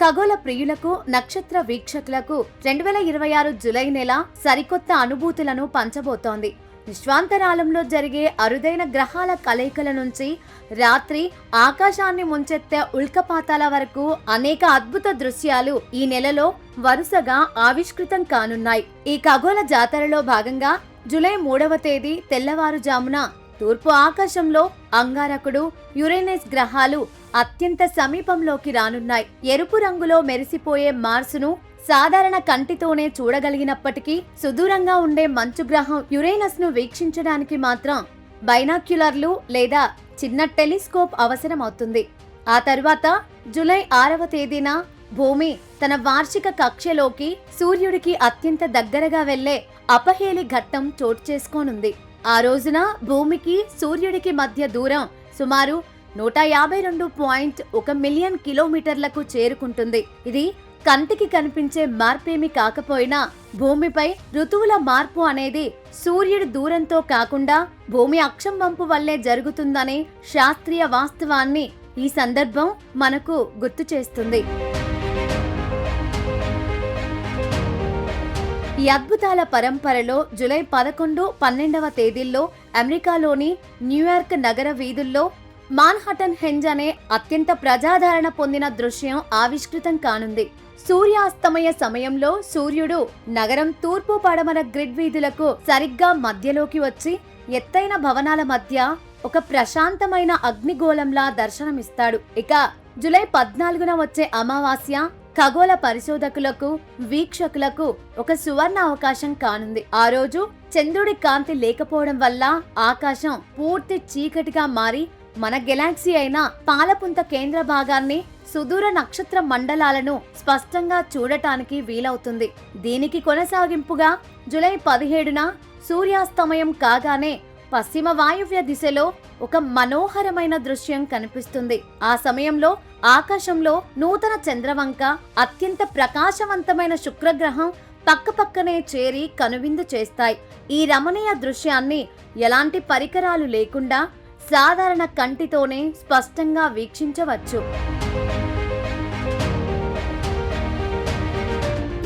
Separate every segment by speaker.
Speaker 1: ఖగోళ ప్రియులకు, నక్షత్ర వీక్షకులకు 2026 జూలై నెల సరికొత్త అనుభూతులను పంచబోతోంది. విశ్వాంతరాళంలో జరిగే అరుదైన గ్రహాల కలయికల నుంచి రాత్రి ఆకాశాన్ని ముంచెత్తే ఉల్కపాతాల వరకు అనేక అద్భుత దృశ్యాలు ఈ నెలలో వరుసగా ఆవిష్కృతం కానున్నాయి. ఈ ఖగోళ జాతరలో భాగంగా జూలై 3వ తేదీ తెల్లవారుజామున తూర్పు ఆకాశంలో అంగారకుడు, యురేనస్ గ్రహాలు అత్యంత సమీపంలోకి రానున్నాయి. ఎరుపు రంగులో మెరిసిపోయే మార్సును సాధారణ కంటితోనే చూడగలిగినప్పటికీ సుదూరంగా ఉండే మంచు గ్రహం యురేనస్ ను వీక్షించడానికి మాత్రం బైనాక్యులర్లు లేదా చిన్న టెలిస్కోప్ అవసరం అవుతుంది. ఆ తర్వాత జూలై 6వ తేదీన భూమి తన వార్షిక కక్ష్యలోకి సూర్యుడికి అత్యంత దగ్గరగా వెళ్లే అపహేలి ఘట్టం చోటు చేసుకోనుంది. ఆ రోజున భూమికి సూర్యుడికి మధ్య దూరం సుమారు 152.1 మిలియన్ కిలోమీటర్లకు చేరుకుంటుంది. ఇది కంటికి కనిపించే మార్పేమి కాకపోయినా భూమిపై ఋతువుల మార్పు అనేది సూర్యుడి దూరంతో కాకుండా భూమి అక్షం వంపు వల్లే జరుగుతుందనే శాస్త్రీయ వాస్తవాన్ని ఈ సందర్భం మనకు గుర్తు చేస్తుంది. ఈ అద్భుతాల పరంపరలో జూలై 11, 12వ తేదీల్లో అమెరికాలోని న్యూయార్క్ నగర వీధుల్లో మాన్హాటన్ హెంజ్ అనే అత్యంత ప్రజాదరణ పొందిన దృశ్యం ఆవిష్కృతం కానుంది. సూర్యాస్తమయ సమయంలో సూర్యుడు నగరం తూర్పు పడమర గ్రిడ్ వీధులకు సరిగ్గా మధ్యలోకి వచ్చి ఎత్తైన భవనాల మధ్య ఒక ప్రశాంతమైన అగ్నిగోళంలా దర్శనమిస్తాడు. ఇక జూలై 14న వచ్చే అమావాస్య ఖగోళ పరిశోధకులకు, వీక్షకులకు ఒక సువర్ణ అవకాశం కానుంది. ఆ రోజు చంద్రుడి కాంతి లేకపోవడం వల్ల ఆకాశం పూర్తి చీకటిగా మారి మన గెలాక్సీ అయిన పాలపుంత కేంద్ర భాగాన్ని, సుదూర నక్షత్ర మండలాలను స్పష్టంగా చూడటానికి వీలవుతుంది. దీనికి కొనసాగింపుగా జూలై 17న సూర్యాస్తమయం కాగానే పశ్చిమ వాయువ్య దిశలో ఒక మనోహరమైన దృశ్యం కనిపిస్తుంది. ఆ సమయంలో ఆకాశంలో నూతన చంద్రవంక, అత్యంత ప్రకాశవంతమైన శుక్రగ్రహం పక్కపక్కనే చేరి కనువిందు చేస్తాయి. ఈ రమణీయ దృశ్యాన్ని ఎలాంటి పరికరాలు లేకుండా సాధారణ కంటితోనే స్పష్టంగా వీక్షించవచ్చు.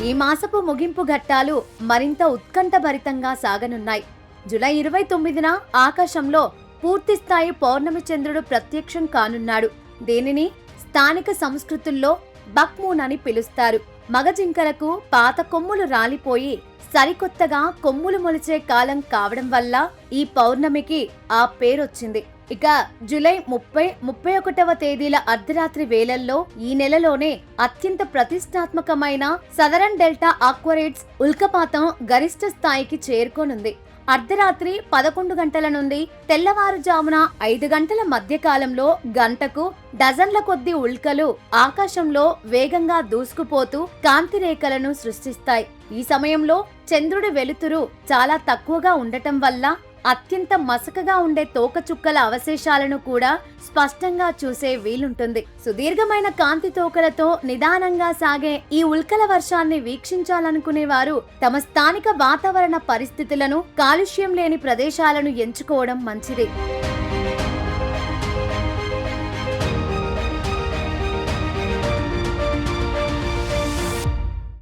Speaker 1: ఈ మాసపు ముగింపు ఘట్టాలు మరింత ఉత్కంఠభరితంగా సాగనున్నాయి. జూలై 29న ఆకాశంలో పూర్తిస్థాయి పౌర్ణమి చంద్రుడు ప్రత్యక్షం కానున్నాడు. దీనిని స్థానిక సంస్కృతుల్లో బక్ మూన్ అని పిలుస్తారు. మగ జింకలకు పాత కొమ్ములు రాలిపోయి సరికొత్తగా కొమ్ములు మొలిచే కాలం కావడం వల్ల ఈ పౌర్ణమికి ఆ పేరొచ్చింది. ఇక జూలై 30, 31వ తేదీల అర్ధరాత్రి వేళల్లో ఈ నెలలోనే అత్యంత ప్రతిష్టాత్మకమైన సదరన్ డెల్టా ఆక్వరేట్స్ ఉల్కపాతం గరిష్ట స్థాయికి చేరుకోనుంది. అర్ధరాత్రి 11 గంటల నుండి తెల్లవారుజామున 5 గంటల మధ్య కాలంలో గంటకు డజన్ల కొద్ది ఉల్కలు ఆకాశంలో వేగంగా దూసుకుపోతూ కాంతి రేఖలను సృష్టిస్తాయి. ఈ సమయంలో చంద్రుడి వెలుతురు చాలా తక్కువగా ఉండటం వల్ల అత్యంత మసకగా ఉండే తోకచుక్కల అవశేషాలను కూడా స్పష్టంగా చూసే వీలుంటుంది. సుదీర్ఘమైన కాంతి తోకలతో నిదానంగా సాగే ఈ ఉల్కల వర్షాన్ని వీక్షించాలనుకునేవారు తమ స్థానిక వాతావరణ పరిస్థితులను, కాలుష్యం లేని ప్రదేశాలను ఎంచుకోవడం మంచిది.